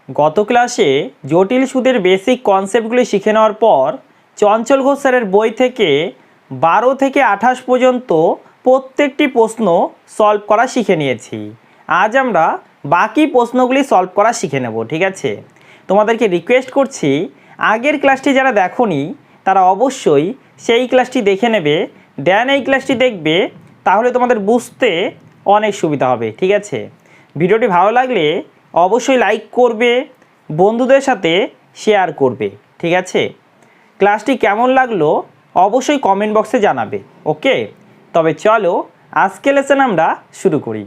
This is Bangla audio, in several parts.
গত ক্লাসে জটিল সুদের বেসিক কনসেপ্টগুলি শিখে নেওয়ার পর চঞ্চল ঘোষ স্যারের বই থেকে 12 থেকে 28 পর্যন্ত প্রত্যেকটি প্রশ্ন সলভ করা শিখে নিয়েছি। আজ আমরা বাকি প্রশ্নগুলি সলভ করা শিখে নেব, ঠিক আছে? তোমাদেরকে রিকোয়েস্ট করছি, আগের ক্লাসটি যারা দেখোনি তারা অবশ্যই সেই ক্লাসটি দেখে নেবে, দেন এই ক্লাসটি দেখবে, তাহলে তোমাদের বুঝতে অনেক সুবিধা হবে, ঠিক আছে? ভিডিওটি ভালো লাগলে অবশ্যই লাইক করবে, বন্ধুদের সাথে শেয়ার করবে, ঠিক আছে? ক্লাসটি কেমন লাগলো অবশ্যই কমেন্ট বক্সে জানাবে, ওকে? তবে চলো আজকে লেসন আমরা শুরু করি।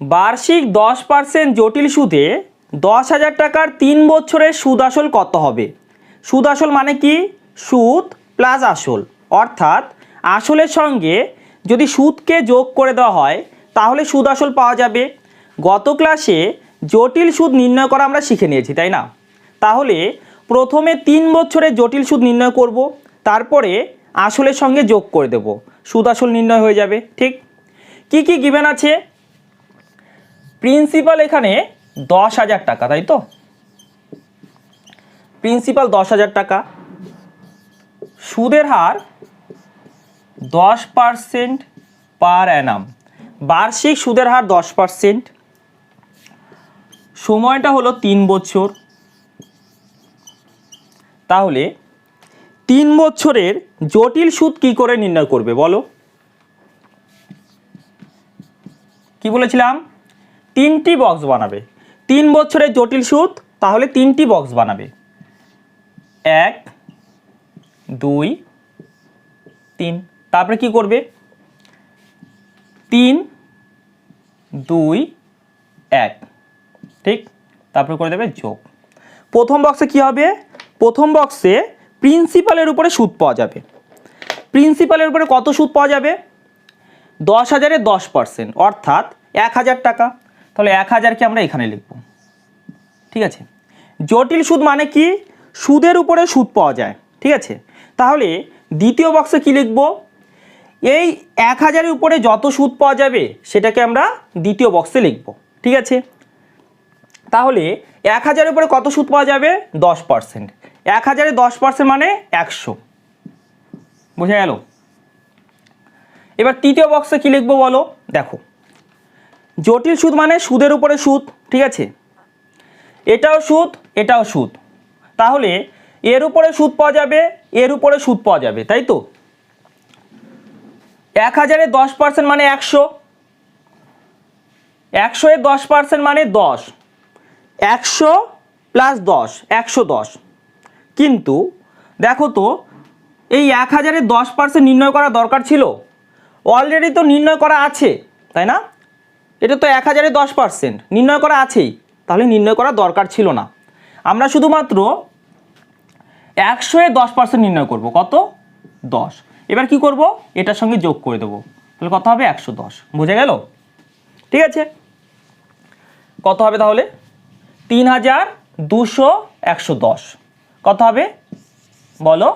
বার্ষিক 10% জটিল সুদে 10,000 টাকার 3 বছরের সুদ আসল কত হবে? সুদ আসল মানে কি? সুদ প্লাস আসল, অর্থাৎ আসলের সঙ্গে যদি সুদকে যোগ করে দেওয়া হয় তাহলে সুদ আসল পাওয়া যাবে। গত ক্লাসে জটিল সুদ নির্ণয় করা আমরা শিখে নিয়েছি, তাই না? তাহলে প্রথমে 3 বছরের জটিল সুদ নির্ণয় করব, তারপরে আসলের সঙ্গে যোগ করে দেব, সুদ আসল নির্ণয় হয়ে যাবে। ঠিক কি কি গিভেন আছে? প্রিন্সিপাল এখানে 10,000 টাকা, তাই তো? প্রিন্সিপাল 10,000 টাকা, সুদের হার 10% পার অ্যানাম, বার্ষিক সুদের হার 10%, সময়টা হলো 3 বছর। তাহলে 3 বছরের জটিল সুদ কি করে নির্ণয় করবে বলো? কি বলেছিলাম? 3টি বক্স বানাবে। 3 বছরের জটিল সুদ, তাহলে 3টি বক্স বানাবে, 1 2 3। তারপরে কি করবে? 3 2 1, ঠিক? তারপরে করে দেবে যোগ। প্রথম বক্সে কি হবে? প্রথম বক্সে প্রিন্সিপালের উপরে সুদ পাওয়া যাবে। প্রিন্সিপালের উপরে কত সুদ পাওয়া যাবে? 10,000-এর 10%, অর্থাৎ 1,000 টাকা। তাহলে 1,000কে আমরা এখানে লিখব, ঠিক আছে? জটিল সুদ মানে কি? সুদের উপরে সুদ পাওয়া যায়, ঠিক আছে? তাহলে দ্বিতীয় বক্সে কি লিখব? এই 1,000-এর উপরে যত সুদ পাওয়া যাবে সেটাকে আমরা দ্বিতীয় বক্সে লিখব, ঠিক আছে? তাহলে 1,000-এর উপরে কত সুদ পাওয়া যাবে? 10%। 1,000-এর 10% মানে 100, বোঝা গেল? এবার তৃতীয় বক্সে কি লিখবো বলো? দেখো, জটিল সুদ মানে সুদের উপরে সুদ, ঠিক আছে? এটাও সুদ, এটাও সুদ, তাহলে এর উপরে সুদ পাওয়া যাবে, এর উপরে সুদ পাওয়া যাবে, তাই তো? 1,000-এর 10% মানে 100, 100-এর 10% মানে 10, 100 প্লাস 10, 110। কিন্তু দেখো তো, এই 1,000-এর 10% নির্ণয় করা দরকার ছিল? অলরেডি তো নির্ণয় করা আছে, তাই না? এটা তো 1,000-এর 10% নির্ণয় করা আছেই, তাহলে নির্ণয় করা দরকার ছিল না। আমরা শুধুমাত্র 100-এর 10% নির্ণয় করব। কত? 10। এবার কি করব? এটার সঙ্গে যোগ করে দেবো, তাহলে কত হবে? 110। বোঝা গেল? ঠিক আছে, কত হবে তাহলে? 3,200 110 কত হবে বলো?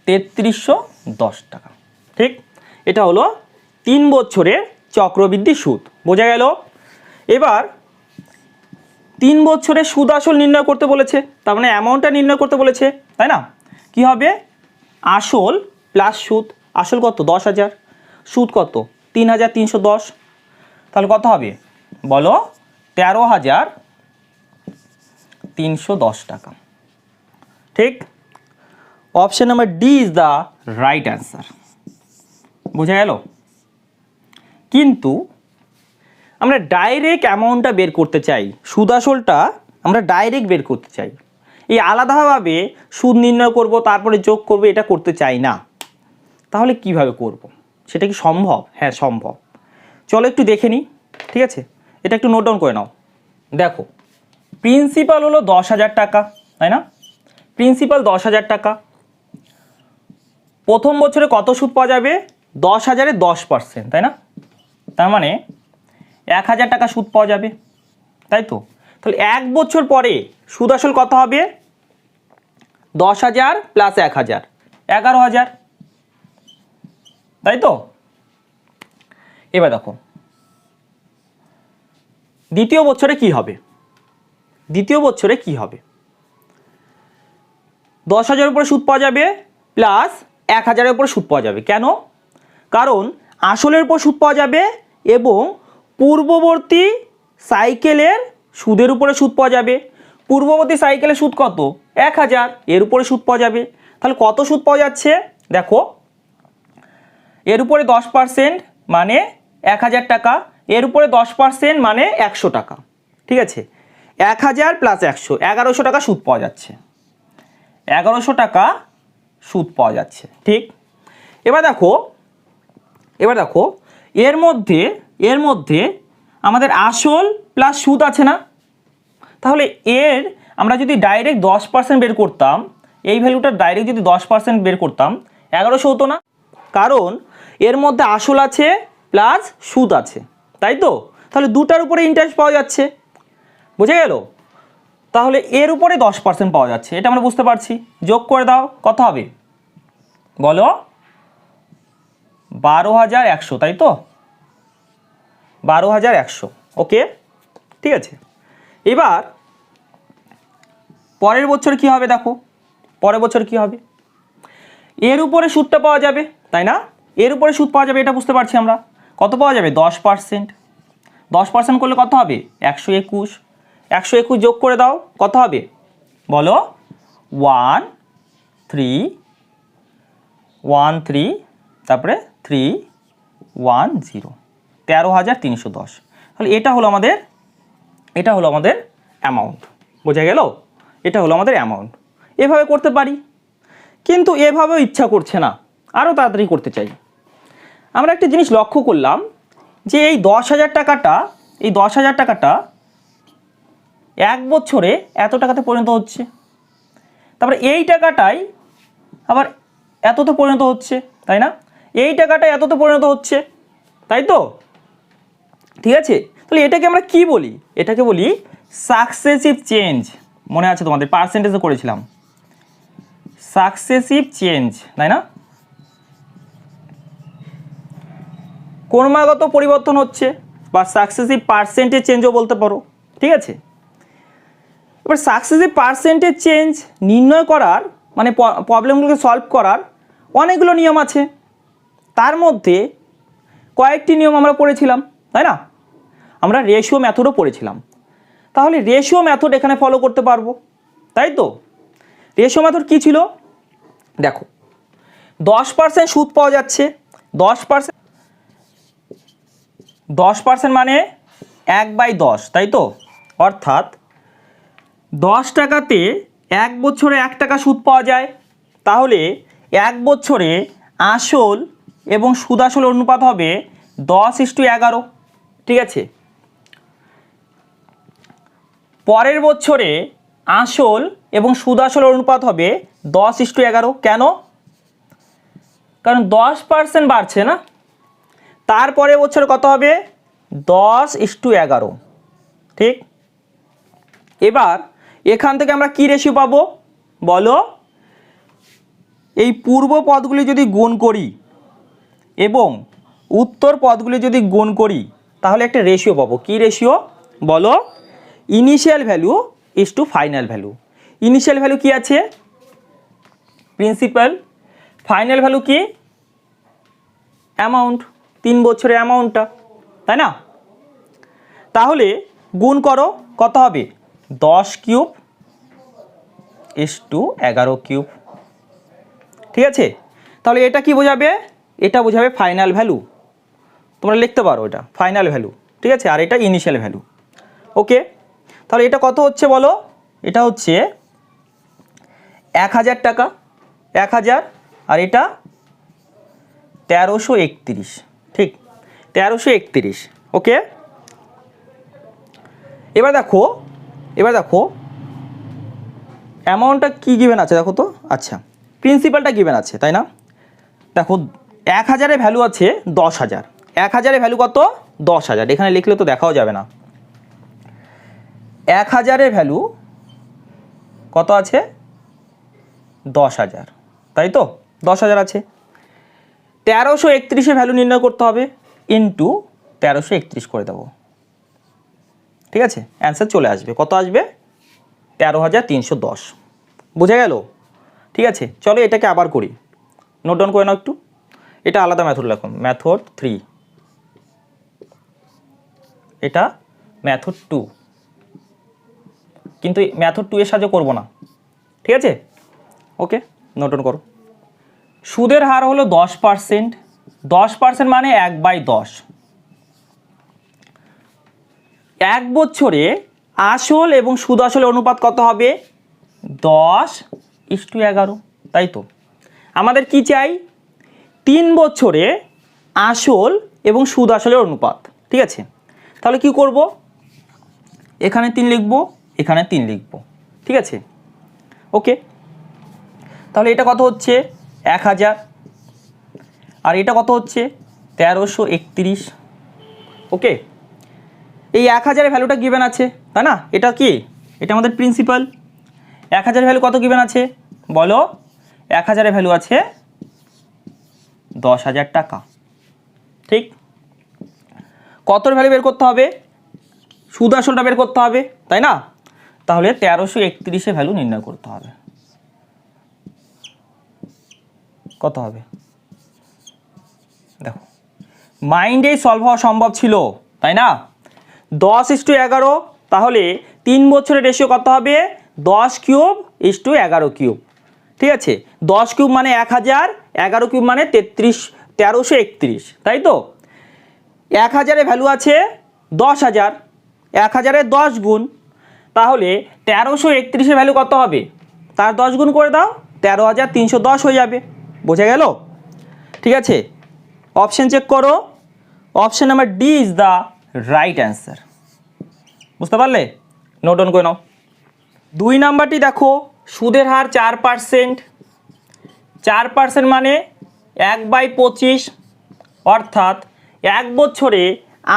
3,310 টাকা, ঠিক? এটা হলো 3 বছরের চক্রবৃদ্ধি সুদ, বোঝা গেল? এবার 3 বছরের সুদ আসল নির্ণয় করতে বলেছে, তার মানে অ্যামাউন্টটা নির্ণয় করতে বলেছে, তাই না? কি হবে? আসল প্লাস সুদ। আসল কত? 10,000, সুদ কত? 3,310, তাহলে কত হবে বলো? 13,310 টাকা, ঠিক? Option number D is the right answer, বোঝা গেল? কিন্তু আমরা ডাইরেক্ট অ্যামাউন্টটা বের করতে চাই, সুদ আসলটা আমরা ডাইরেক্ট বের করতে চাই, এই আলাদাভাবে সুদ নির্ণয় করব তারপরে যোগ করব, এটা করতে চাই না। তাহলে কিভাবে করব? সেটা কি সম্ভব? হ্যাঁ সম্ভব, চলো একটু দেখে নিই, ঠিক আছে? এটা একটু নোট ডাউন করে নাও। দেখো, প্রিন্সিপাল হলো 10,000 টাকা, তাই না? প্রিন্সিপাল 10,000 টাকা, প্রথম বছরে কত সুদ পাওয়া যাবে? 10,000-এর 10%, তাই না? তার মানে 1,000 টাকা সুদ পাওয়া যাবে, তাই তো? তাহলে 1 বছর পরে সুদ আসল কত হবে? 10,000 প্লাস 1,000, 11,000, তাই তো? এবার দেখো দ্বিতীয় বছরে কি হবে, দ্বিতীয় বছরে কি হবে, 10,000 উপরে সুদ পাওয়া যাবে প্লাস 1,000-এর উপরে সুদ পাওয়া যাবে। কেন? কারণ আসলের উপর সুদ পাওয়া যাবে এবং পূর্ববর্তী সাইকেলের সুদের উপরে সুদ পাওয়া যাবে। পূর্ববর্তী সাইকেলের সুদ কত? 1,000, এর উপরে সুদ পাওয়া যাবে। তাহলে কত সুদ পাওয়া যাচ্ছে দেখো, এর উপরে 10% মানে 1,000 টাকা, এর উপরে 10% মানে 100 টাকা। ঠিক আছে, 1,000 প্লাস 100, 1,100 টাকা সুদ পাওয়া যাচ্ছে, 1,100 টাকা সুদ পাওয়া যাচ্ছে। ঠিক, এবার দেখো এর মধ্যে আমাদের আসল প্লাস সুদ আছে না? তাহলে এর আমরা যদি ডাইরেক্ট 10% বের করতাম, এই ভ্যালুটা ডাইরেক্ট যদি 10% বের করতাম 1,100 হতো না? কারণ এর মধ্যে আসল আছে প্লাস সুদ আছে, তাই তো? তাহলে দুটার উপরে ইন্টারেস্ট পাওয়া যাচ্ছে, বুঝে গেল? তাহলে এর উপরে 10% পাওয়া যাচ্ছে, এটা আমরা বুঝতে পারছি। যোগ করে দাও, কত হবে বলো? 12,100, তাই তো? 12,100। ওকে, ঠিক আছে। এবার পরের বছর কি হবে দেখো, পরের বছর কি হবে? এর উপরে সুদটা পাওয়া যাবে, তাই না? এর উপরে সুদ পাওয়া যাবে, এটা বুঝতে পারছি আমরা। কত পাওয়া যাবে? 10%। 10% করলে কত হবে? 121। 121 যোগ করে দাও, কত হবে বলো? 13 তারপরে 310, 13,310। তাহলে এটা হলো আমাদের অ্যামাউন্ট, বোঝা গেল? এটা হলো আমাদের অ্যামাউন্ট। এভাবে করতে পারি, কিন্তু এভাবেও ইচ্ছা করছে না, আরও তাড়াতাড়ি করতে চাই। আমরা একটা জিনিস লক্ষ্য করলাম যে এই 10,000 টাকাটা 1 বছরে এত টাকাতে পরিণত হচ্ছে, তারপরে এই টাকাটাই আবার এততে পরিণত হচ্ছে, তাই না? এই টাকাটাই এততে পরিণত হচ্ছে, তাই তো? ঠিক আছে, তাহলে এটাকে আমরা কি বলি? এটাকে বলি সাকসেসিভ চেঞ্জ। মনে আছে তোমাদের, পার্সেন্টেজে করেছিলাম সাকসেসিভ চেঞ্জ, তাই না? ক্রমাগত পরিবর্তন হচ্ছে, বা সাকসেসিভ পার্সেন্টেজ চেঞ্জও বলতে পারো। ঠিক আছে, এবার সাকসেসিভ পার্সেন্টেজ চেঞ্জ নির্ণয় করার মানে প্রবলেমগুলোকে সলভ করার অনেকগুলো নিয়ম আছে। তার মধ্যে কয়েকটি নিয়ম আমরা পড়েছিলাম, তাই না? আমরা রেশিও মেথডও পড়েছিলাম। তাহলে রেশিও মেথড এখানে ফলো করতে পারবো, তাই তো? রেশিও মেথড কী ছিল দেখো, 10% সুদ পাওয়া যাচ্ছে, 10% মানে 1/10, তাই তো? অর্থাৎ 10 টাকাতে 1 বছরে 1 টাকা সুদ পাওয়া যায়। তাহলে 1 বছরে আসল এবং সুদ আসল অনুপাত হবে 10:11। ঠিক আছে, পরের বছরে আসল এবং সুদ আসল অনুপাত হবে 10:11। কেন? কারণ 10% বাড়ছে না। তারপরে বছর কত হবে? 10:11। ঠিক, এবার এখান থেকে আমরা কি রেশিও পাবো বলো? এই পূর্ব পদগুলি যদি গুণ করি এবং উত্তর পদগুলি যদি গুণ করি তাহলে একটা রেশিও পাবো। কি রেশিও বলো? Initial value is to final value. Initial value কি আছে? প্রিন্সিপাল। ফাইনাল ভ্যালু কি? অ্যামাউন্ট, 3 বছরের অ্যামাউন্টটা, তাই না? তাহলে গুণ করো, কত হবে? 10³ ইজ টু 11³। ঠিক আছে, তাহলে এটা কি বোঝাবে? এটা বোঝাবে ফাইনাল ভ্যালু। তোমরা লিখতে পারো এটা ফাইনাল ভ্যালু, ঠিক আছে? আর এটা ইনিশিয়াল ভ্যালু। ওকে, তাহলে এটা কত হচ্ছে বলো? এটা হচ্ছে 1,000 টাকা, 1,000, আর এটা 1331। ঠিক, 1331। ওকে, এবার দেখো অ্যামাউন্টটা কি গিভেন আছে দেখো তো। আচ্ছা, প্রিন্সিপালটা গিভেন আছে, তাই না? দেখো 1,000-এর ভ্যালু আছে 10,000। 1,000-এর ভ্যালু কত? 10,000। এখানে লিখলে তো দেখাও যাবে না। 1,000-এর ভ্যালু কত আছে? 10,000, তাই তো? 10,000 আছে। 1331-এর ভ্যালু নির্ণয় করতে হবে। ইন্টু 1331 করে দেবো, ঠিক আছে? অ্যান্সার চলে আসবে, কত আসবে? 13,310। বোঝা গেল? ঠিক আছে, চলো এটাকে আবার করি, নোট ডাউন করে নাও একটু। এটা আলাদা মেথড লিখুন, মেথড 3, এটা মেথড 2, কিন্তু মেথড 2 এর সাহায্যে করব না, ঠিক আছে? ওকে, নোট ডাউন করো। সুদের হার হলো 10%, 10% মানে 1/10। 1 বছরে আসল এবং সুদ আসলের অনুপাত কত হবে? 10:11, তাই তো? আমাদের কি চাই? 3 বছরে আসল এবং সুদ আসলের অনুপাত, ঠিক আছে? তাহলে কি করব? এখানে 3 লিখব, এখানে 3 লিখব, ঠিক আছে? ওকে, তাহলে এটা কত হচ্ছে? 1000, আর এটা কত হচ্ছে? 1331। ওকে, এই 1000 এর ভ্যালুটা গিভেন আছে, তাই না? এটা কি? এটা আমাদের প্রিন্সিপাল। 1000 ভ্যালু কত গিভেন আছে বলো? 1000 এর ভ্যালু আছে 10,000 টাকা, ঠিক? কতর ভ্যালু বের করতে হবে? সুদ আসলটা বের করতে হবে, তাই না? তাহলে 1331 এর ভ্যালু নির্ণয় করতে হবে। কত হবে দেখো, মাইন্ডেই সলভ হওয়া সম্ভব ছিল, তাই না? 10:11, তাহলে 3 বছরের রেশিও কত হবে? 10 কিউব ইস টু 11 কিউব, ঠিক আছে? 10 কিউব মানে 1000, 11 কিউব মানে 1331, তাই তো? 1000 ভ্যালু আছে 10,000, 1000 10 গুণ, তাহলে 1331 এর ভ্যালু কত হবে? তার 10 গুণ করে দাও, 13,310 হয়ে যাবে। বোঝা গেল? ঠিক আছে, অপশন চেক করো, option number D is the right answer. বুঝতে পারলে? নোট ডাউন করে নাও। 2 নাম্বারটি দেখো, সুদের হার 4%, 4% মানে 1/25, অর্থাৎ 1 বছরে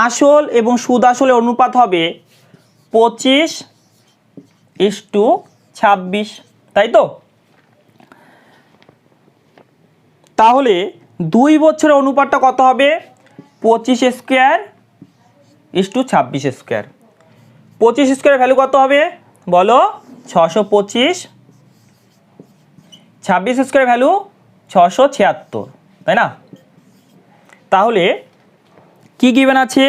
আসল এবং সুদ আসলের অনুপাত হবে 25:26, তাই তো? তাহলে 2 বছরের অনুপাতটা কত হবে? 25 স্কোয়ার ইস টু 26 স্কোয়ার। 25 স্কোয়ারের ভ্যালু কত হবে বলো? 625। 26 স্কোয়ারের ভ্যালু 676, তাই না? তাহলে কি গিভেন আছে?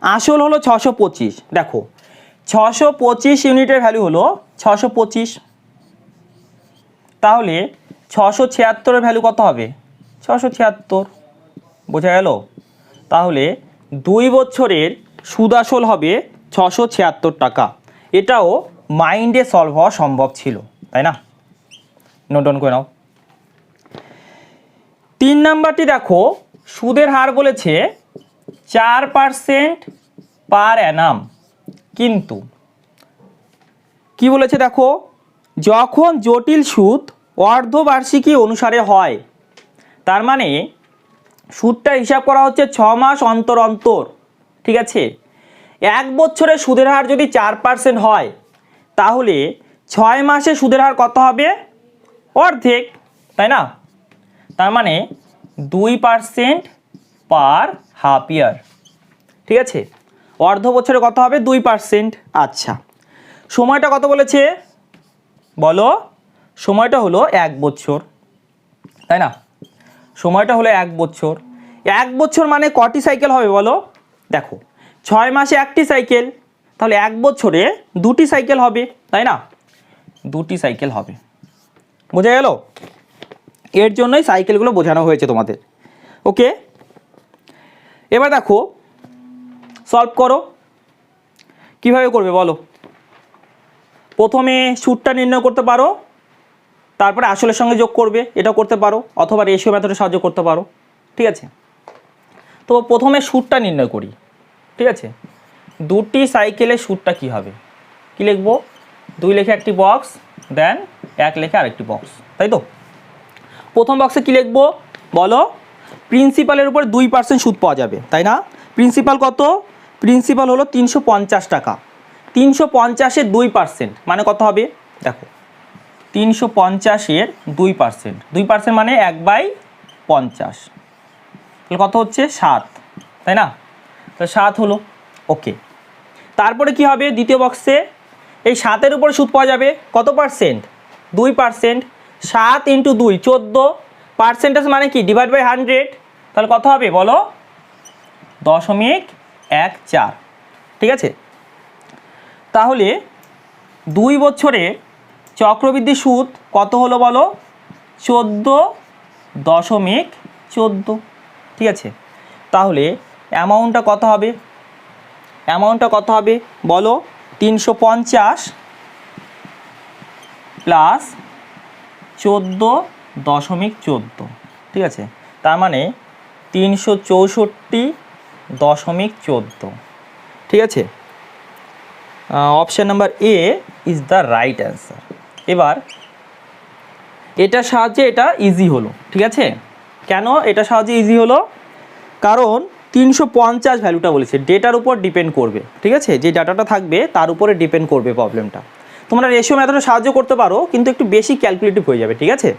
আসল হলো 625, দেখো 625 ইউনিটের ভ্যালু হলো 625, তাহলে 676 এর ভ্যালু কত হবে? 676। বোঝা গেল? তাহলে 2 বছরের সুদ আসল হবে 676 টাকা। এটাও মাইন্ডে সলভ হওয়া সম্ভব ছিল, তাই না? নোট ডাউন করে নাও। 3 নাম্বারটি দেখো, সুদের হার বলেছে 4% পার অ্যানাম, কিন্তু কি বলেছে দেখো, যখন জটিল সুদ অর্ধবার্ষিকী অনুসারে হয়, তার মানে সুদটা হিসাব করা হচ্ছে 6 মাস অন্তর অন্তর, ঠিক আছে? 1 বছরে সুদের হার যদি 4% হয়, তাহলে 6 মাসে সুদের হার কত হবে? অর্ধেক, তাই না? তার মানে 2% পার হাফ ইয়ার, ঠিক আছে? অর্ধ বছরে কত হবে? 2%। আচ্ছা, সময়টা কত বলেছে বলো? সময়টা হলো 1 বছর, তাই না? সময়টা হলো 1 বছর। 1 বছর মানে কটি সাইকেল হবে বলো? দেখো 6 মাসে 1টি সাইকেল, তাহলে 1 বছরে 2টি সাইকেল হবে, তাই না? 2টি সাইকেল হবে। বোঝা গেল? এর জন্যই সাইকেলগুলো বোঝানো হয়েছে তোমাদের। ওকে, এবার দেখো সলভ করো। কিভাবে করবে বলো? প্রথমে সুদটা নির্ণয় করতে পারো, তারপরে আসলের সঙ্গে যোগ করবে, এটাও করতে পারো, অথবা রেশিও মেথডে সাহায্য করতে পারো, ঠিক আছে? তো প্রথমে সুদটা নির্ণয় করি, ঠিক আছে? 2টি সাইকেলের সুদটা কি হবে? কি লিখবো? 2 লিখে একটি বক্স, দেন 1 লিখে আরেকটি বক্স, তাই তো? প্রথম বক্সে কি লিখবো বলো? প্রিন্সিপালের উপর 2% সুদ পাওয়া যাবে, তাই না? প্রিন্সিপাল কত? প্রিন্সিপাল হলো 350 টাকা। 350-এর 2% মানে কত হবে? দেখো 350-এর 2%, 2% মানে 1/50, তাহলে কত হচ্ছে 7, তাই না? তাহলে 7 হলো। ওকে, তারপরে কি হবে দ্বিতীয় বক্সে? এই 7-এর উপরে সুদ পাওয়া যাবে কত পার্সেন্ট? 2%। 7 × 2 14, পার্সেন্টেজ মানে কি ডিভাইড বাই 100, তাহলে কত হবে বলো? 0.14। ঠিক আছে, তাহলে 2 বছরে চক্রবৃদ্ধি সুদ কত হলো বলো? 14.14। ঠিক আছে, তাহলে অ্যামাউন্টটা কত হবে? অ্যামাউন্টটা কত হবে বলো? 350 প্লাস 14.14। ঠিক আছে, তার মানে 364.14। ঠিক আছে, option number A is the right answer. এবার এটার সাহায্যে এটা ইজি হলো। ঠিক আছে, কেন এটা সাহায্যে ইজি হলো? কারণ 350 ভ্যালুটা বলেছে, ডেটার উপর ডিপেন্ড করবে। ঠিক আছে, যে ডাটাটা থাকবে তার উপরে ডিপেন্ড করবে প্রবলেমটা। তোমরা রেশিও মেথডে সাহায্য করতে পারো, কিন্তু একটু বেশি ক্যালকুলেটিভ হয়ে যাবে। ঠিক আছে,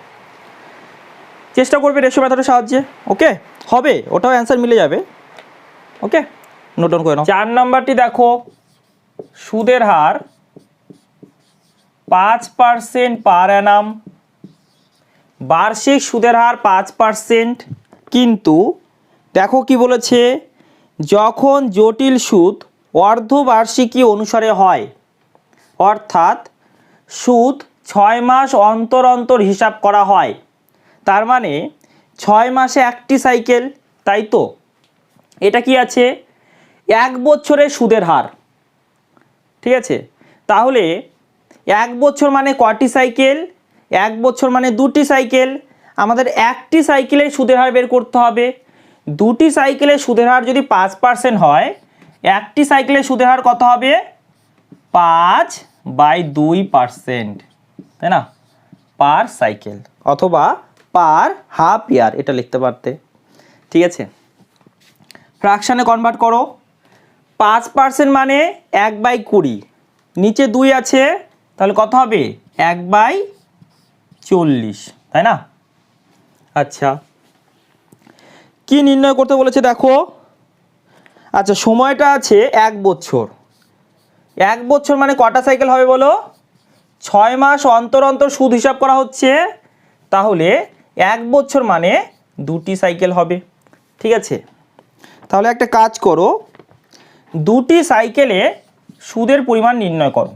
চেষ্টা করবে রেশিও মেথডের সাহায্যে। ওকে, হবে, ওটাও অ্যান্সার মিলে যাবে। ওকে, নোট ডাউন করে নাও। 4 নাম্বারটি দেখো, সুদের হার 5% পার অ্যানাম, বার্ষিক সুদের হার 5%, কিন্তু দেখো কি বলেছে, যখন জটিল সুদ অর্ধবার্ষিকী অনুসারে হয়, অর্থাৎ সুদ 6 মাস অন্তর অন্তর হিসাব করা হয়, তার মানে 6 মাসে একটি সাইকেল, তাই তো? এটা কি আছে? 1 বছরের সুদের হার। ঠিক আছে, তাহলে 1 বছর মানে কটি সাইকেল? 1 বছর মানে 2টি সাইকেল। আমাদের একটি সাইকেলের সুদের হার বের করতে হবে। 2টি সাইকেলের সুদের হার যদি 5% হয়, একটি সাইকেলের সুদের হার কত হবে? 5/2%, তাই না? পার সাইকেল অথবা পার হাফ ইয়ার এটা লিখতে পারতে। ঠিক আছে, ফ্র্যাকশানে কনভার্ট করো। 5% মানে 1/20, নিচে 2 আছে, তাহলে কত হবে? 1/40, তাই না? আচ্ছা, কি নির্ণয় করতে বলেছে দেখো। আচ্ছা, সময়টা আছে 1 বছর। 1 বছর মানে কটা সাইকেল হবে বলো? 6 মাস অন্তর অন্তর সুদ হিসাব করা হচ্ছে, তাহলে 1 বছর মানে 2টি সাইকেল হবে। ঠিক আছে, তাহলে একটা কাজ করো, 2টি সাইকেলে সুদের পরিমাণ নির্ণয় করো।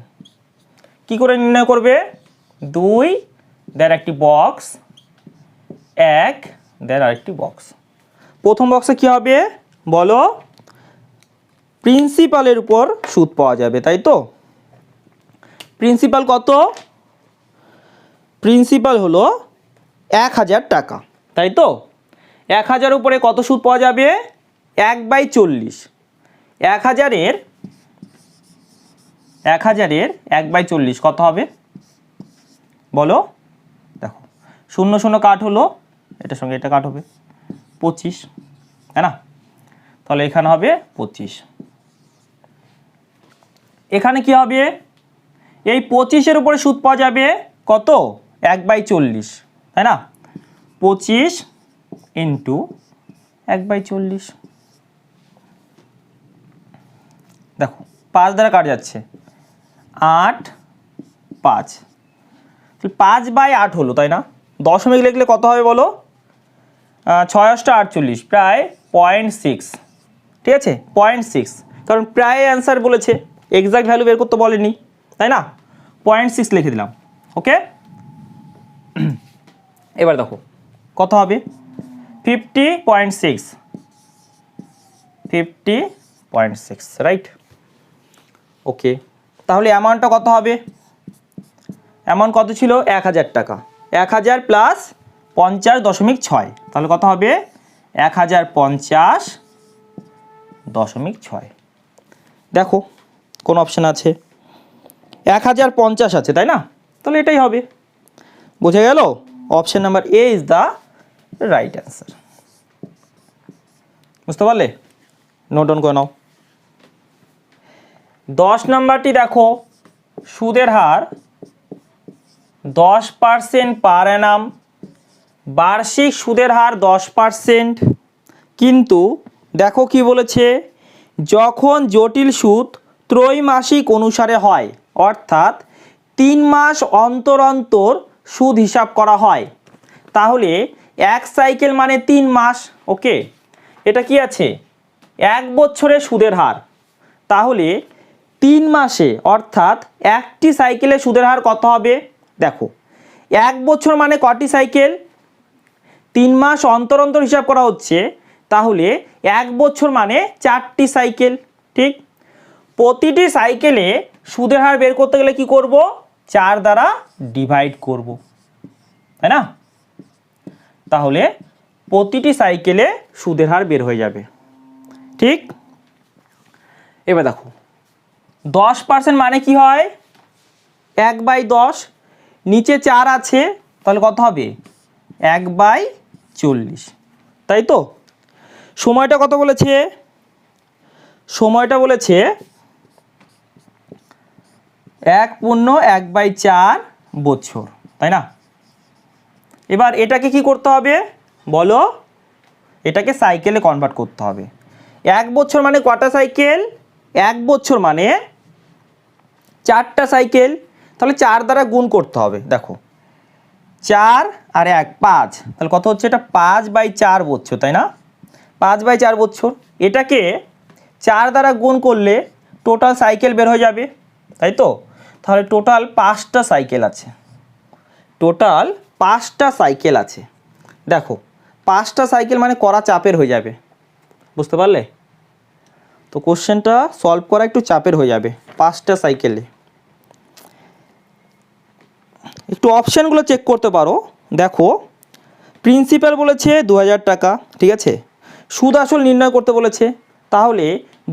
কি করে নির্ণয় করবে? 2 দেন একটি বক্স, 1 দেন আরেকটি বক্স। প্রথম বক্সে কি হবে বলো? প্রিন্সিপালের উপর সুদ পাওয়া যাবে, তাই তো? প্রিন্সিপাল কত? প্রিন্সিপাল হলো 1000 টাকা, তাই তো? 1000 উপরে কত সুদ পাওয়া যাবে? 1/40। 1000-এর 1/40 কত হবে বলো? দেখো, 0 0 কাট হলো, এটার সঙ্গে এটা কাট হবে, 25, তাই না? তাহলে এখানে হবে 25। এখানে কি হবে? এই 25-এর উপরে সুদ পাওয়া যাবে কত? 1/40, তাই না? 25 × 1/40। দেখো 5 দ্বারা কাট যাচ্ছে, 8 5, 5/8 হলো, তাই না? দশমিক লিখলে কত হবে বলো? 6 × 8 = প্রায় 0.6। ঠিক আছে, 0.6, কারণ প্রায় অ্যান্সার বলেছে, এক্সাক্ট ভ্যালু বের করতে বলেনি, তাই না? 0.6 লিখে দিলাম। ওকে, এবার দেখো কত হবে? 50.6, 50.6, রাইট? ওকে, তাহলে অ্যামাউন্টটা কত হবে? অ্যামাউন্ট কত ছিল? 1000 টাকা। 1000 প্লাস 50.6, তাহলে কত হবে? 1050.6। দেখো কোন অপশান আছে? 1050 আছে, তাই না? তাহলে এটাই হবে। বুঝে গেল? Option number A is the right answer. বুঝতে পারলে? নোট ডাউন করে নাও। 10 নাম্বারটি দেখো, সুদের হার 10% পার অ্যানাম, বার্ষিক সুদের হার 10%, কিন্তু দেখো কি বলেছে, যখন জটিল সুদ ত্রৈমাসিক অনুসারে হয়, অর্থাৎ 3 মাস অন্তর অন্তর সুদ হিসাব করা হয়, তাহলে এক সাইকেল মানে 3 মাস। ওকে, এটা কি আছে, 1 বছরের সুদের হার। তাহলে 3 মাসে অর্থাৎ একটি সাইকেলে সুদের হার কত হবে? দেখো 1 বছর মানে কটি সাইকেল, 3 মাস অন্তর অন্তর হিসাব করা হচ্ছে, তাহলে 1 বছর মানে 4টি সাইকেল। ঠিক, প্রতিটি সাইকেলে সুদের হার বের করতে গেলে কি করব? 4 দ্বারা ডিভাইড করব, তাই না? তাহলে প্রতিটি সাইকেলে সুদের হার বের হয়ে যাবে। ঠিক, এবার দেখো 10% মানে কি হয়? 1/10, নিচে 4 আছে, তাহলে কত হবে? 1/40, তাই তো? সময়টা কত বলেছে? সময়টা বলেছে 1/4 বছর, তাই না? এবার এটাকে কি করতে হবে বলো? এটাকে সাইকেলে কনভার্ট করতে হবে। 1 বছর মানে কটা সাইকেল? 1 বছর মানে 4টা সাইকেল, তাহলে 4 দ্বারা গুণ করতে হবে। দেখো 4 আর 1 5, তাহলে কত হচ্ছে? এটা 5/4 বছর, তাই না? 5/4 বছর। এটাকে 4 দ্বারা গুণ করলে টোটাল সাইকেল বের হয়ে যাবে, তাই তো? তাহলে টোটাল 5টা সাইকেল আছে, টোটাল 5টা সাইকেল আছে। দেখো 5টা সাইকেল মানে করা চাপের হয়ে যাবে, বুঝতে পারলে? তো কোশ্চেনটা সলভ করা একটু চাপের হয়ে যাবে 5টা সাইকেলে। একটু অপশানগুলো চেক করতে পারো। দেখো প্রিন্সিপাল বলেছে 2000 টাকা, ঠিক আছে? সুদ আসল নির্ণয় করতে বলেছে, তাহলে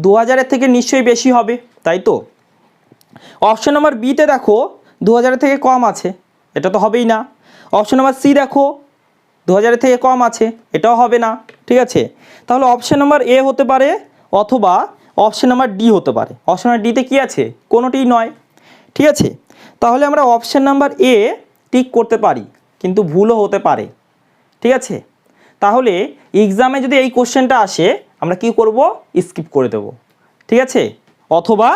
2000-এর থেকে নিশ্চয়ই বেশি হবে, তাই তো? অপশন নাম্বার বিতে দেখো 2000-এর থেকে কম আছে, এটা তো হবেই না। অপশন নাম্বার সি দেখো 2000-এর থেকে কম আছে, এটাও হবে না, ঠিক আছে? তাহলে অপশন নাম্বার এ হতে পারে অথবা অপশন নাম্বার ডি হতে পারে। অপশন নাম্বার ডিতে কী আছে? কোনোটিই নয়, ঠিক আছে? তাহলে আমরা অপশন নাম্বার এ টিক করতে পারি, কিন্তু ভুলও হতে পারে, ঠিক আছে? তাহলে এক্সামে যদি এই কোশ্চেনটা আসে আমরা কি করব? স্কিপ করে দেব, ঠিক আছে? অথবা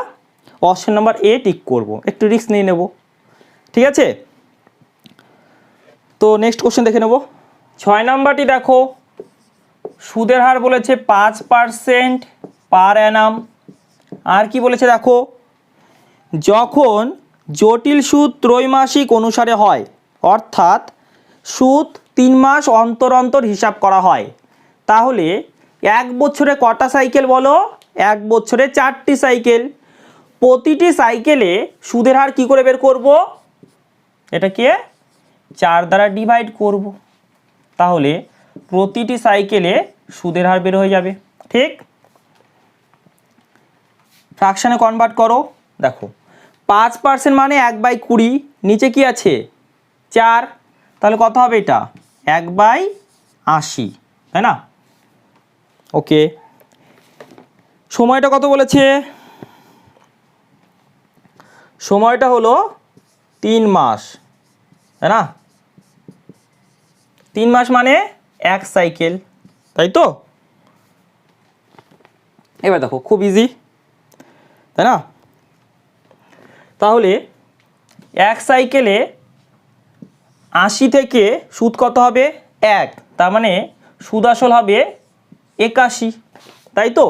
অপশন নাম্বার এ টিক করব, একটু রিস্ক নিয়ে নেব, ঠিক আছে? তো নেক্সট কোশ্চেন দেখে নেব। 6 নাম্বারটি দেখো, সুদের হার বলেছে 5% পার অ্যানাম। আর কি বলেছে দেখো, যখন জটিল সুদ ত্রৈমাসিক অনুসারে হয়, অর্থাৎ সুদ 3 মাস অন্তর অন্তর হিসাব করা হয়, তাহলে 1 বছরে কটা সাইকেল বলো? 1 বছরে 4টি সাইকেল। প্রতিটি সাইকেলে সুদের হার কী করে বের করব? এটাকে 4 দ্বারা ডিভাইড করব, তাহলে প্রতিটি সাইকেলে সুদের হার বের হয়ে যাবে। ঠিক, ফ্র্যাকশনে কনভার্ট করো। দেখো 5% মানে 1/20, নিচে কি আছে? 4, তাহলে কত হবে? এটা 1/80, তাই না? ওকে, সময়টা কত বলেছে? সময়টা হলো 3 মাস, তাই না? 3 মাস মানে 1 সাইকেল, তাই তো? এবার দেখো খুব ইজি, তাই না? তাহলে 1 সাইকেলে 80 থেকে সুদ কত হবে? 1, তার মানে সুদ আসল হবে 81, তাই তো?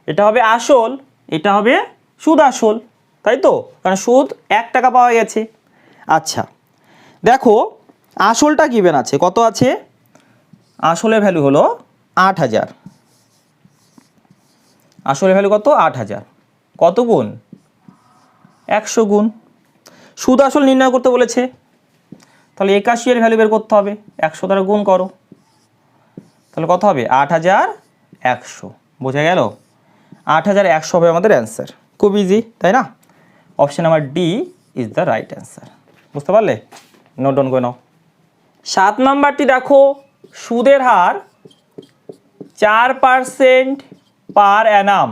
এটা হবে আসল, এটা হবে সুদ আসল, তাই তো? কারণ সুদ 1 টাকা পাওয়া গেছে। আচ্ছা দেখো আসলটা গিভেন আছে, কত আছে? আসলের ভ্যালু হলো 8000, আসলের ভ্যালু কত? 8000। কত গুণ? 100 গুণ। সুদ আসল নির্ণয় করতে বলেছে, তাহলে 81 এর ভ্যালু বের করতে হবে, 100 দ্বারা গুণ করো, তাহলে কত হবে? 8100। বোঝা গেল? 8100 হবে আমাদের অ্যান্সার। খুব ইজি, তাই না? Option number D is the right answer. বুঝতে পারলে? নোট ডাউন করে নাও। 7 নাম্বারটি দেখো, সুদের হার 4% পার অ্যানাম।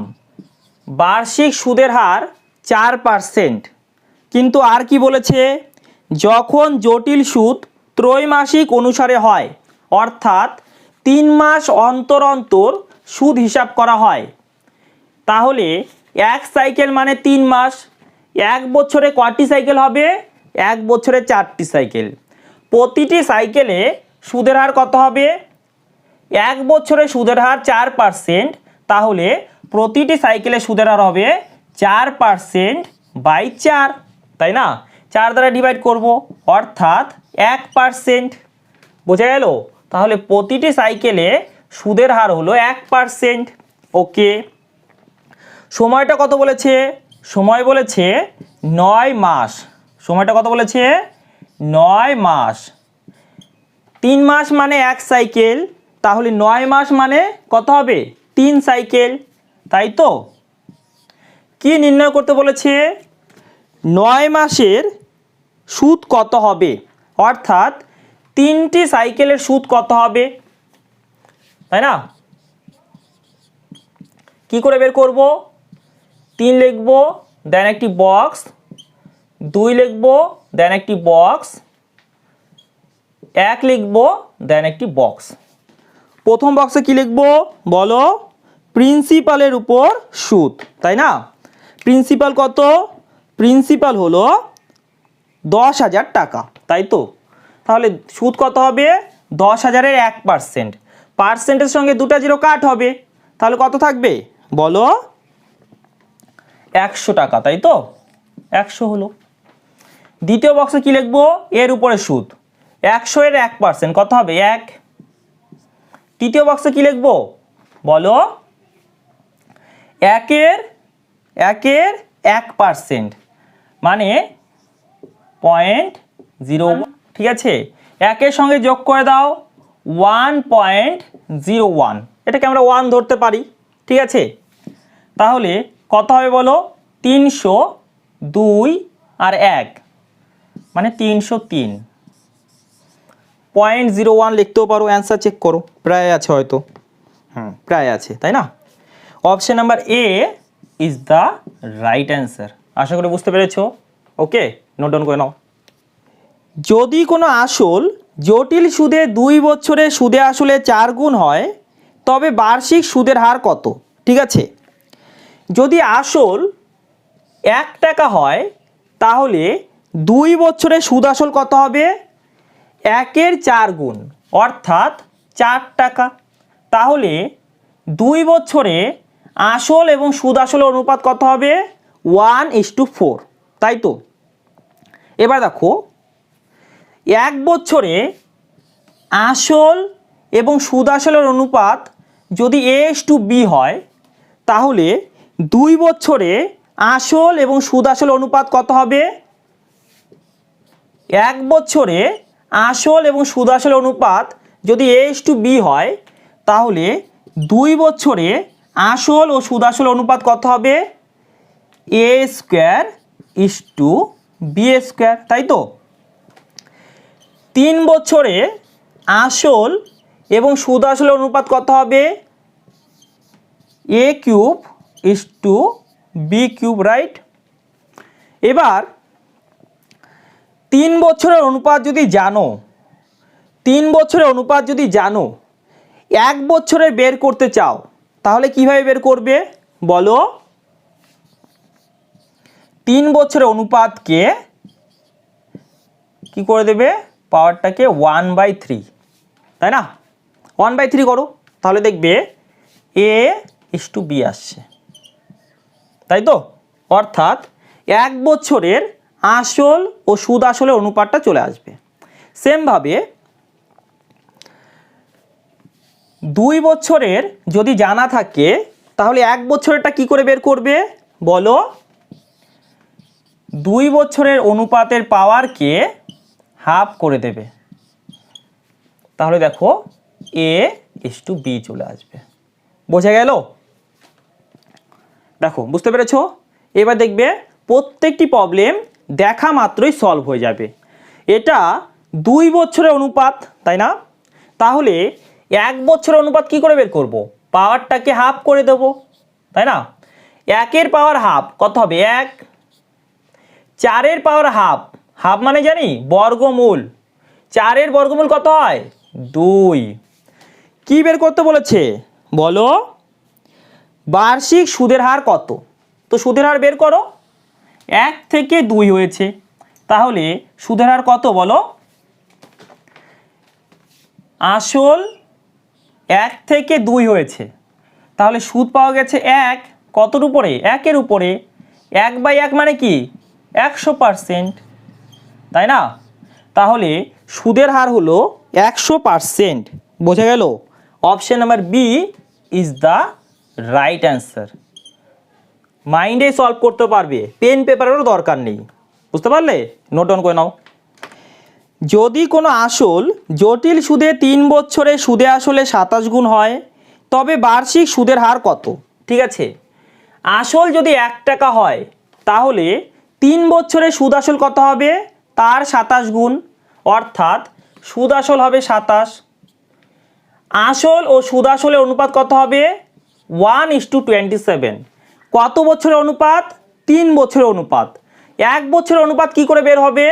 বার্ষিক সুদের হার 4%, কিন্তু আর কি বলেছে? যখন জটিল সুদ ত্রৈমাসিক অনুসারে হয়, অর্থাৎ 3 মাস অন্তর অন্তর সুদ হিসাব করা হয়, তাহলে এক সাইকেল মানে 3 মাস, এক বছরে কয়টি সাইকেল হবে? এক বছরে 4টি সাইকেল। প্রতিটি সাইকেলে সুদের হার কত হবে? এক বছরে সুদের হার 4%, তাহলে প্রতিটি সাইকেলে সুদের হার হবে 4% বাই 4, তাই না? 4 দ্বারা ডিভাইড করব, অর্থাৎ 1%। বোঝা গেল? তাহলে প্রতিটি সাইকেলে সুদের হার হলো 1%। ওকে, সময়টা কত বলেছে? সময় বলেছে 9 মাস। সময়টা কত বলেছে? 9 মাস। 3 মাস মানে এক সাইকেল, তাহলে 9 মাস মানে কত হবে? 3 সাইকেল, তাই তো? কি নির্ণয় করতে বলেছে? 9 মাসের সুদ কত হবে, অর্থাৎ 3টি সাইকেলের সুদ কত হবে, তাই না? কি করে বের করব? 3 লিখব, দেন একটি বক্স, 2 লিখব, দেন একটি বক্স, 1 লিখব, দেন একটি বক্স। প্রথম বক্সে কি লিখব বলো? প্রিন্সিপালের উপর সুদ, তাই না? প্রিন্সিপাল কত? প্রিন্সিপাল হলো 10,000 টাকা, তাই তো? তাহলে সুদ কত হবে? 10,000-এর 1%। পার্সেন্টের সঙ্গে 2টা জিরো কাট হবে, তাহলে কত থাকবে বলো? 100 টাকা, তাই তো? 100 হলো। দ্বিতীয় বক্সে কি লিখবো? এর উপরে সুদ, 100-এর 1% কত হবে? 1। তৃতীয় বক্সে কি লিখবো বলো? 1-এর 1% মানে 0.01, ঠিক আছে? 1-এর সঙ্গে যোগ করে দাও 1.01, এটাকে আমরা 1 ধরতে পারি, ঠিক আছে? তাহলে কত হবে বলো? 302 আর 1 মানে 303.01 লিখতেও পারো। অ্যান্সার চেক করো, প্রায় আছে হয়তো, প্রায় আছে, তাই না? Option number A is the right answer. আশা করি বুঝতে পেরেছো। ওকে, নোট ডাউন করে নাও। যদি কোনো আসল জটিল সুদে 2 বছরে সুদে আসলে 4 গুণ হয়, তবে বার্ষিক সুদের হার কত? ঠিক আছে, যদি আসল 1 টাকা হয়, তাহলে 2 বছরে সুদ আসল কত হবে? 1-এর 4 গুণ, অর্থাৎ 4 টাকা। তাহলে 2 বছরে আসল এবং সুদ আসলের অনুপাত কত হবে? 1:4, তাই তো? এবার দেখো, 1 বছরে আসল এবং সুদ আসলের অনুপাত যদি A:B হয়, তাহলে 2 বছরে আসল এবং সুদ আসল অনুপাত কত হবে? 1 বছরে আসল এবং সুদ আসল অনুপাত যদি A:B হয়, তাহলে 2 বছরে আসল ও সুদ আসল অনুপাত কত হবে? A²:B², তাই তো? 3 বছরে আসল এবং সুদ আসল অনুপাত কত হবে? A³:B³, right? এবার 3 বছরের অনুপাত যদি জানো, 3 বছরের অনুপাত যদি জানো, 1 বছরে বের করতে চাও, তাহলে কিভাবে বের করবে বলো? 3 বছরের অনুপাতকে কি করে দেবে? পাওয়ারটাকে 1/3, তাই না? 1/3 করো, তাহলে দেখবে A:B আসছে, তাই তো? অর্থাৎ 1 বছরের আসল ও সুদ আসলের অনুপাতটা চলে আসবে। সেমভাবে 2 বছরের যদি জানা থাকে, তাহলে 1 বছরেরটা কি করে বের করবে বলো? 2 বছরের অনুপাতের পাওয়ারকে হাফ করে দেবে, তাহলে দেখো A:B চলে আসবে। বোঝা গেল? দেখো, বুঝতে পেরেছো? এবার দেখবে প্রত্যেকটি প্রবলেম দেখা মাত্রই সলভ হয়ে যাবে। এটা 2 বছরের অনুপাত, তাই না? তাহলে 1 বছরের অনুপাত কি করে বের করব? পাওয়ারটাকে হাফ করে দেব, তাই না? 1-এর পাওয়ার হাফ কত হবে? 1। 4-এর পাওয়ার হাফ, হাফ মানে জানি বর্গমূল, 4-এর বর্গমূল কত হয়? 2। কি বের করতে বলেছে বলো, বার্ষিক সুদের হার কত। তো সুদের হার বের করো, 1 থেকে 2 হয়েছে, তাহলে সুদের হার কত বলো, আসল 1 থেকে 2 হয়েছে, তাহলে সুদ পাওয়া গেছে 1, কতর উপরে, 1-এর উপরে, 1/1 মানে কি 100%, তাই না। তাহলে সুদের হার হলো 100%, বোঝা গেল। Option number B is the right answer. মাইন্ডে সলভ করতে পারবে, পেন পেপারেরও দরকার নেই, বুঝতে পারলে, নোট ডাউন করে নাও। যদি কোনো আসল জটিল সুদে 3 বছরে সুদে আসলে 27 গুণ হয়, তবে বার্ষিক সুদের হার কত। ঠিক আছে, আসল যদি 1 টাকা হয়, তাহলে 3 বছরে সুদ আসল কত হবে, তার 27 গুণ, অর্থাৎ সুদ আসল হবে 27। আসল ও সুদ আসলের অনুপাত কত হবে, 1:27। কত বছরের অনুপাত, 3 বছরের অনুপাত। 1 বছরের অনুপাত কি করে বের হবে,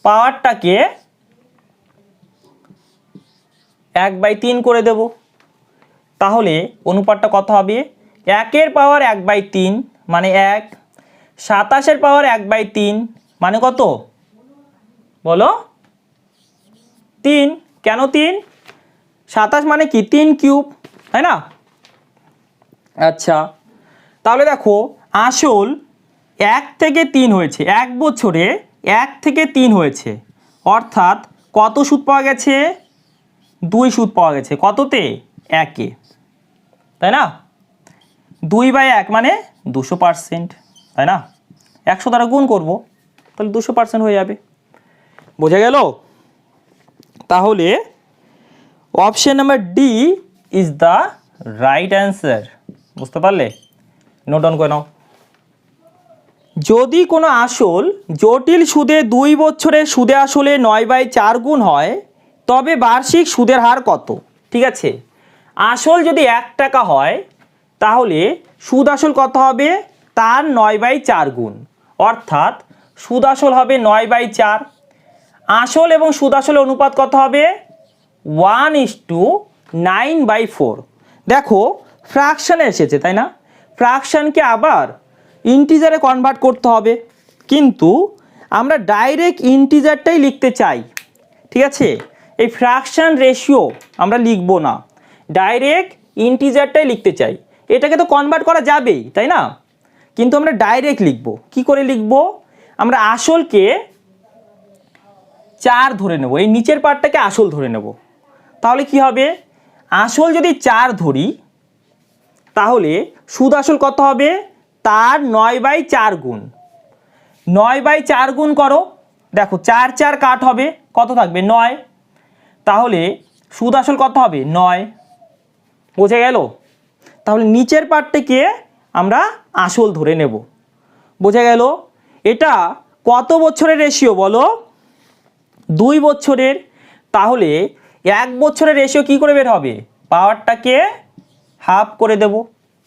পাওয়ারটাকে 1/3 করে দেব, তাহলে অনুপাতটা কত হবে, 1-এর পাওয়ার 1/3 মানে 1, 27-এর পাওয়ার 1/3 মানে কত বলো, 3। কেন 3, 27 মানে কি 3 কিউব, তাই না। আচ্ছা, তাহলে দেখো আসল 1 থেকে 3 হয়েছে, 1 বছরে 1 থেকে 3 হয়েছে, অর্থাৎ কত সুদ পাওয়া গেছে, 2 সুদ পাওয়া গেছে, কততে, 1-এ, তাই না। 2/1 মানে 200%, তাই না। 100 দ্বারা গুণ করব, তাহলে 200% হয়ে যাবে, বোঝা গেল। তাহলে option number D is the right answer, বুঝতে পারলে, নোট ডাউন করে নাও। যদি কোনো আসল জটিল সুদে 2 বছরে সুদে আসলে 9/4 গুণ হয়, তবে বার্ষিক সুদের হার কত। ঠিক আছে, আসল যদি 1 টাকা হয়, তাহলে সুদ আসল কত হবে, তার 9/4 গুণ, অর্থাৎ সুদ আসল হবে 9/4। আসল এবং সুদ আসলের অনুপাত কত হবে, 1:9/4। দেখো ফ্র্যাকশানে এসেছে, তাই না, ফ্র্যাকশানকে আবার ইন্টিজারে কনভার্ট করতে হবে, কিন্তু আমরা ডাইরেক্ট ইন্টিজারটাই লিখতে চাই। ঠিক আছে, এই ফ্র্যাকশান রেশিও আমরা লিখব না, ডাইরেক্ট ইন্টিজারটাই লিখতে চাই। এটাকে তো কনভার্ট করা যাবেই, তাই না, কিন্তু আমরা ডাইরেক্ট লিখব। কি করে লিখব, আমরা আসলকে 4 ধরে নেব, এই নিচের পার্টটাকে আসল ধরে নেব। তাহলে কি হবে, আসল যদি 4 ধরি, তাহলে সুদ আসল কত হবে, তার 9/4 গুণ। 9/4 গুণ করো, দেখো 4 4 কাট হবে, কত থাকবে 9, তাহলে সুদ আসল কত হবে 9, বোঝা গেল। তাহলে নিচের পার্টটাকে আমরা আসল ধরে নেব, বোঝা গেল। এটা কত বছরের রেশিও বলো, 2 বছরের, তাহলে 1 বছরের রেশিও কি করে বের হবে, পাওয়ারটাকে হাফ করে দেব।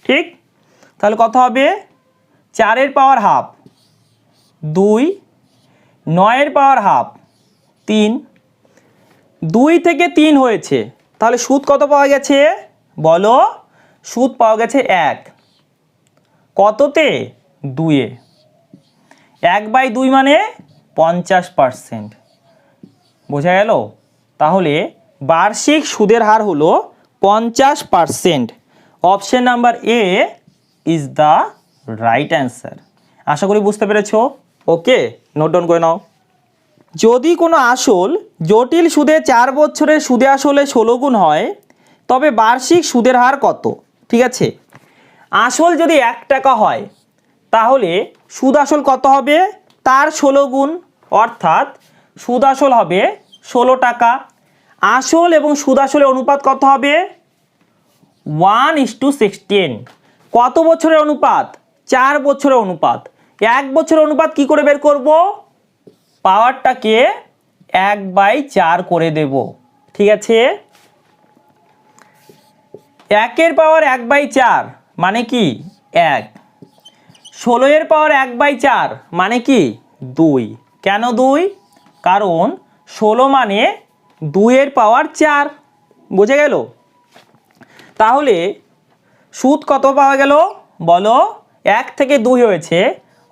ঠিক, তাহলে কত হবে, 4-এর পাওয়ার হাফ 2, 9-এর পাওয়ার হাফ 3, 2 থেকে 3 হয়েছে, তাহলে সুদ কত পাওয়া গেছে বলো, সুদ পাওয়া গেছে 1, কততে, 2-এ, 1/2 মানে 50%, বোঝা গেল। তাহলে বার্ষিক সুদের হার হলো 50%। Option number A is the right answer. আশা করি বুঝতে পেরেছো, ওকে, নোট ডাউন করে নাও। যদি কোনো আসল জটিল সুদে 4 বছরের সুদে আসলে 16 গুণ হয়, তবে বার্ষিক সুদের হার কত। ঠিক আছে, আসল যদি 1 টাকা হয়, তাহলে সুদ আসল কত হবে, তার 16 গুণ, অর্থাৎ সুদ আসল হবে 16 টাকা। আসল এবং সুদ আসলের অনুপাত কত হবে, 1:16। কত বছরের অনুপাত, 4 বছরের অনুপাত। 1 বছরের অনুপাত কি করে বের করব, পাওয়ারটাকে 1/4 করে দেব। ঠিক আছে, 1-এর পাওয়ার 1/4 মানে কি 1, 16-এর পাওয়ার 1/4 মানে কি 2। কেন 2, কারণ 16 মানে 2-এর পাওয়ার 4, বোঝা গেল। তাহলে সুদ কত পাওয়া গেল বলো, 1 থেকে 2 হয়েছে,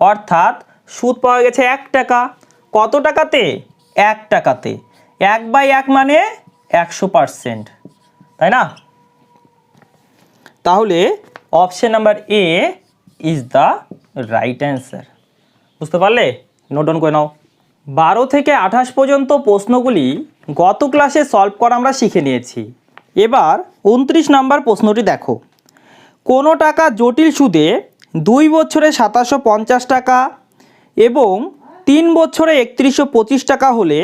অর্থাৎ সুদ পাওয়া গেছে 1 টাকা। কত টাকাতে? 1 টাকাতে। 1/1 মানে 100%, তাই না? তাহলে option number A is the right answer. বুঝতে পারলে? নোট ডাউন করে নাও। 12 থেকে 28 পর্যন্ত প্রশ্নগুলি গত ক্লাসে সলভ করা আমরা শিখে নিয়েছি। এবার 29 নাম্বার প্রশ্নটি দেখো। কোনো টাকা জটিল সুদে 2 বছরে 2750 টাকা এবং 3 বছরে 3125 টাকা হলে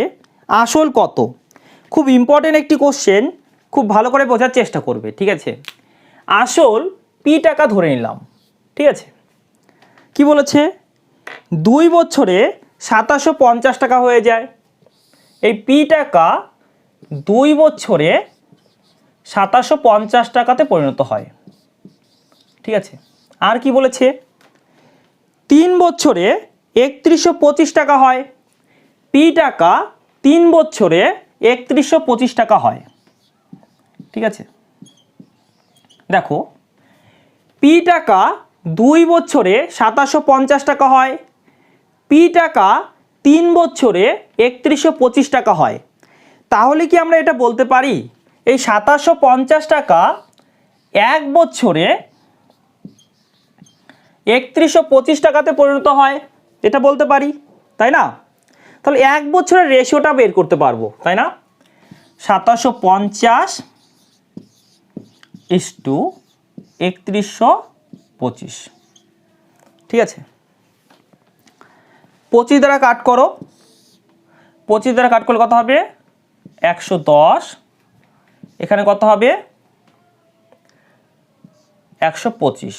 আসল কত? খুব ইম্পর্টেন্ট একটি কোশ্চেন, খুব ভালো করে বোঝার চেষ্টা করবে, ঠিক আছে? আসল পি টাকা ধরে নিলাম, ঠিক আছে? কি বলেছে? 2 বছরে 2750 টাকা হয়ে যায়। এই পি টাকা 2 বছরে 2750 টাকাতে পরিণত হয়, ঠিক আছে? আর কি বলেছে? 3 বছরে 3125 টাকা হয়। পি টাকা 3 বছরে 3125 টাকা হয়, ঠিক আছে? দেখো, পি টাকা 2 বছরে 2750 টাকা হয়, পি টাকা 3 বছরে 3125 টাকা হয়। তাহলে কি আমরা এটা বলতে পারি এই 2750 টাকা 1 বছরে 3125 টাকাতে পরিণত হয়? এটা বলতে পারি, তাই না? তাহলে 1 বছরের রেশিওটা বের করতে পারবো, তাই না? 2750 ইস টু 3125, ঠিক আছে? 25 দ্বারা কাট করো। 25 দ্বারা কাট করলে কত হবে? 110। এখানে কত হবে? 125,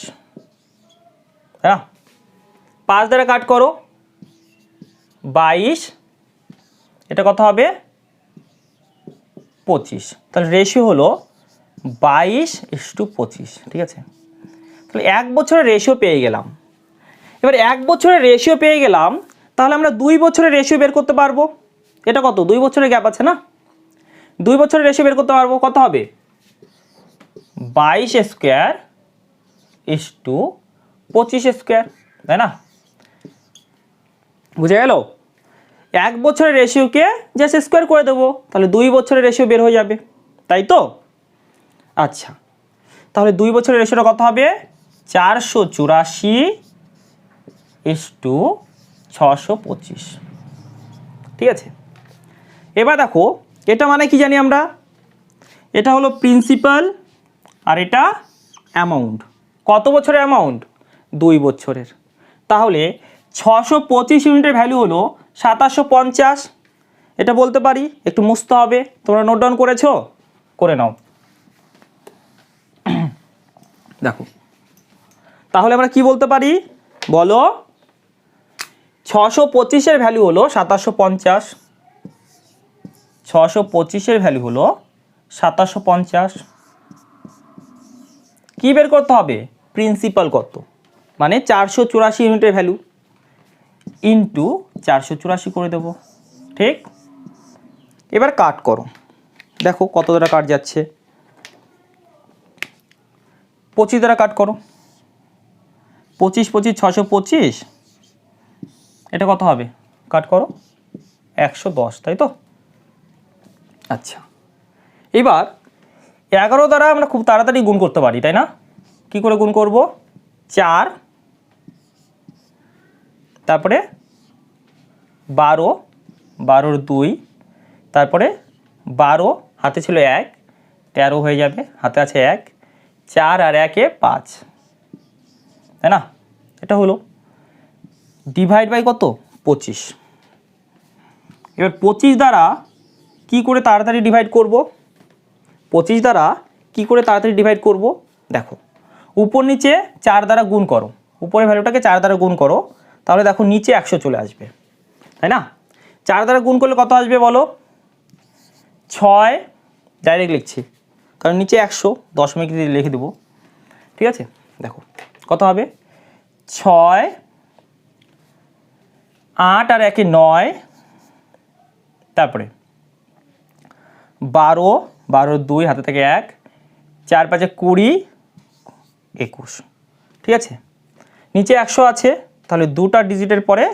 তাই না? 5 দ্বারা কাট করো, 22। এটা কত হবে? 25। তাহলে রেশিও হলো 22:25, ঠিক আছে? তাহলে 1 বছরের রেশিও পেয়ে গেলাম। এবার 1 বছরের রেশিও পেয়ে গেলাম, তাহলে আমরা 2 বছরের রেশিও বের করতে পারবো। এটা কত? 2 বছরের গ্যাপ আছে না? 2 বছরের রেশিও বের করতে পারবো। কত হবে? 22 স্কোয়ার ইস টু 25 স্কোয়ার, তাই না? বুঝে গেল? 1 বছরের রেশিওকে জাস্ট স্কোয়ার করে দেবো, তাহলে 2 বছরের রেশিও বের হয়ে যাবে, তাই তো? আচ্ছা, তাহলে 2 বছরের রেশিওটা কত হবে? 484 ইস টু 625, ঠিক আছে? এবার দেখো, এটা মানে কি জানি আমরা? এটা হলো প্রিন্সিপাল আর এটা অ্যামাউন্ট। কত বছরের অ্যামাউন্ট? 2 বছরের। তাহলে 625 ইউনিটের ভ্যালু হলো 2750। এটা বলতে পারি, একটু মুছতে হবে। তোমরা নোট ডাউন করেছো? করে নাও। দেখো, তাহলে আমরা কি বলতে পারি বলো? 625-এর ভ্যালু হলো 2750। 625-এর ভ্যালু হলো 2750। কি বের করতে হবে? প্রিন্সিপাল কত, মানে 484 ইউনিটের ভ্যালু ইন্টু 484 করে দেবো, ঠিক? এবার কাট করো, দেখো কত দ্বারা কাট যাচ্ছে। 25 দ্বারা কাট করো। 25 25 625, এটা কত হবে? কাট করো, 110, তাই তো? আচ্ছা, এবার 11 দ্বারা আমরা খুব তাড়াতাড়ি গুণ করতে পারি, তাই না? কি করে গুণ করব? 4, তারপরে 12, 12-র 2, তারপরে 12, হাতে ছিল 1, 13 হয়ে যাবে, হাতে আছে 1, 4 আর 1-এ 5, তাই না? এটা হলো ডিভাইড বাই কত? 25। এবার 25 দ্বারা কি করে তাড়াতাড়ি ডিভাইড করব? 25 দ্বারা কি করে তাড়াতাড়ি ডিভাইড করব? দেখো, উপর নিচে 4 দ্বারা গুণ করো, উপরের ভ্যালুটাকে 4 দ্বারা গুণ করো, তাহলে দেখো নিচে 100 চলে আসবে, তাই না? 4 দ্বারা গুণ করলে কত আসবে বলো? 6, ডাইরেক্ট লিখছি কারণ নিচে 100, দশমিক দিয়ে লিখে দেবো, ঠিক আছে? দেখো কত হবে? 6, 8 আর 1-এ 9, তারপরে 12, 12-র 2, হাতে থেকে 1, 4 5 20 21, ঠিক আছে। নিচে 100 আছে, তাহলে দুটা ডিজিটের পরে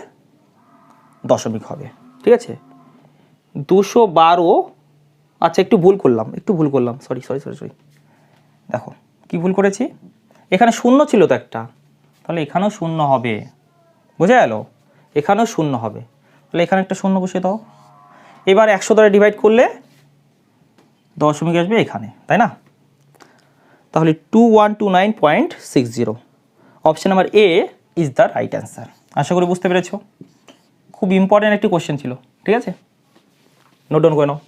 দশমিক হবে, ঠিক আছে। 212, আচ্ছা একটু ভুল করলাম, সরি, দেখো কি ভুল করেছি, এখানে শূন্য ছিল তো একটা, তাহলে এখানেও শূন্য হবে, বোঝা গেল, এখানেও শূন্য হবে, তাহলে এখানে একটা শূন্য বসিয়ে দাও। এবার 100 দ্বারা ডিভাইড করলে দশমিক আসবে এখানে, তাই না? তাহলে 2129.60, option number A is the right answer. আশা করি বুঝতে পেরেছো, খুব ইম্পর্টেন্ট একটি কোশ্চেন ছিল, ঠিক আছে, নোট ডাউন করে নাও।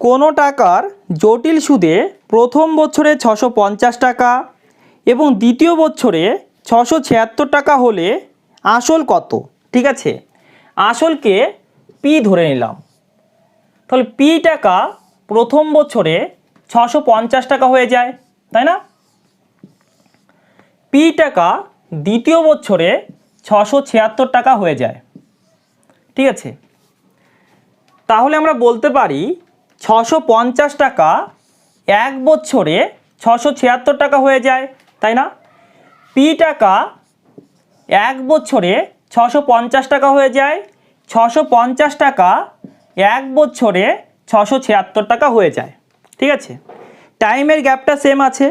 কোনো টাকার জটিল সুদে প্রথম বছরে 650 টাকা এবং দ্বিতীয় বছরে 676 টাকা হলে আসল কত? ঠিক আছে, আসলকে পি ধরে নিলাম, তাহলে পি টাকা প্রথম বছরে 650 টাকা হয়ে যায়, তাই না? পি টাকা দ্বিতীয় বছরে 676 টাকা হয়ে যায়, ঠিক আছে। তাহলে আমরা বলতে পারি 650 টাকা এক বছরে 676 টাকা হয়ে যায়, তাই না? পি টাকা এক বছরে 650 টাকা হয়ে যায়, 650 টাকা এক বছরে 676 টাকা হয়ে যায়, ঠিক আছে। টাইমের গ্যাপটা সেম আছে,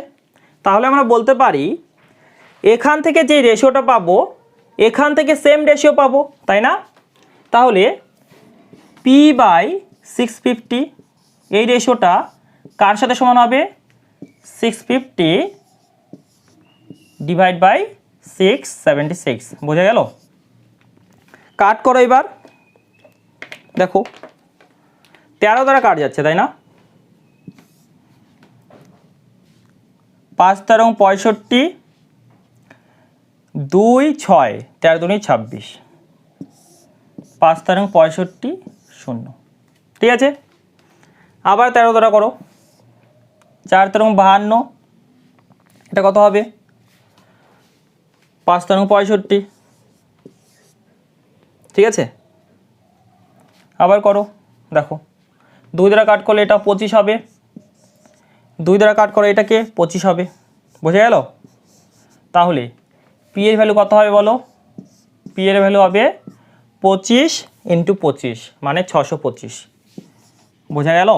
তাহলে আমরা বলতে পারি এখান থেকে যে রেশিওটা পাবো এখান থেকে সেম রেশিও পাবো, তাই না? তাহলে P/650 এই রেশিওটা কার সাথে সমান হবে? 650 ডিভাইড বাই 676, বোঝা গেল? কাট করো এবার, দেখো 13 দ্বারা কাট যাচ্ছে, তাই না? 5 13 65, 2 6, 13 2 26, 5 13 65 0, ঠিক আছে। আবার 13 দ্বারা করো, 4 13 52, এটা কত হবে? 5 13 65, ঠিক আছে। আবার করো, দেখো 2 দ্বারা কাট করলে এটা 25 হবে, 2 দ্বারা কাট করে এটাকে 25 হবে, বোঝা গেল? তাহলে পি এর ভ্যালু কত হবে বলো? পি এর ভ্যালু হবে 25 × 25 মানে 625, বোঝা গেল?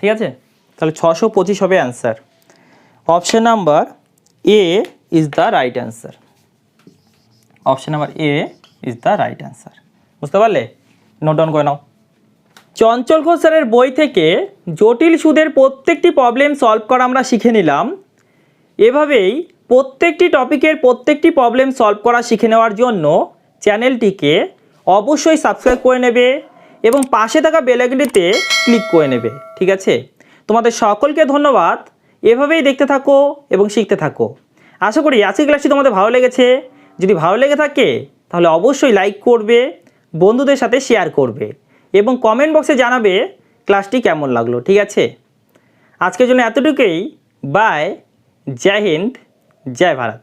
ঠিক আছে, তাহলে 625 হবে answer. Option number A is the right answer, option number A is the right answer. বুঝতে পারলে? নোট ডাউন করে নাও। চঞ্চল ঘোষ স্যারের বই থেকে জটিল সুদের প্রত্যেকটি প্রবলেম সলভ করা আমরা শিখে নিলাম। এভাবেই প্রত্যেকটি টপিকের প্রত্যেকটি প্রবলেম সলভ করা শিখে নেওয়ার জন্য চ্যানেলটিকে অবশ্যই সাবস্ক্রাইব করে নেবে এবং পাশে থাকা বেল আইকনটিতে ক্লিক করে নেবে, ঠিক আছে। তোমাদের সকলকে ধন্যবাদ, এভাবেই দেখতে থাকো এবং শিখতে থাকো। আশা করি আজকের ক্লাসটি তোমাদের ভালো লেগেছে। যদি ভালো লেগে থাকে তাহলে অবশ্যই লাইক করবে, বন্ধুদের সাথে শেয়ার করবে এবং কমেন্ট বক্সে জানাবে ক্লাসটি কেমন লাগলো, ঠিক আছে। আজকের জন্য এতটুকুই, বাই, জয় হিন্দ, জয় ভারত।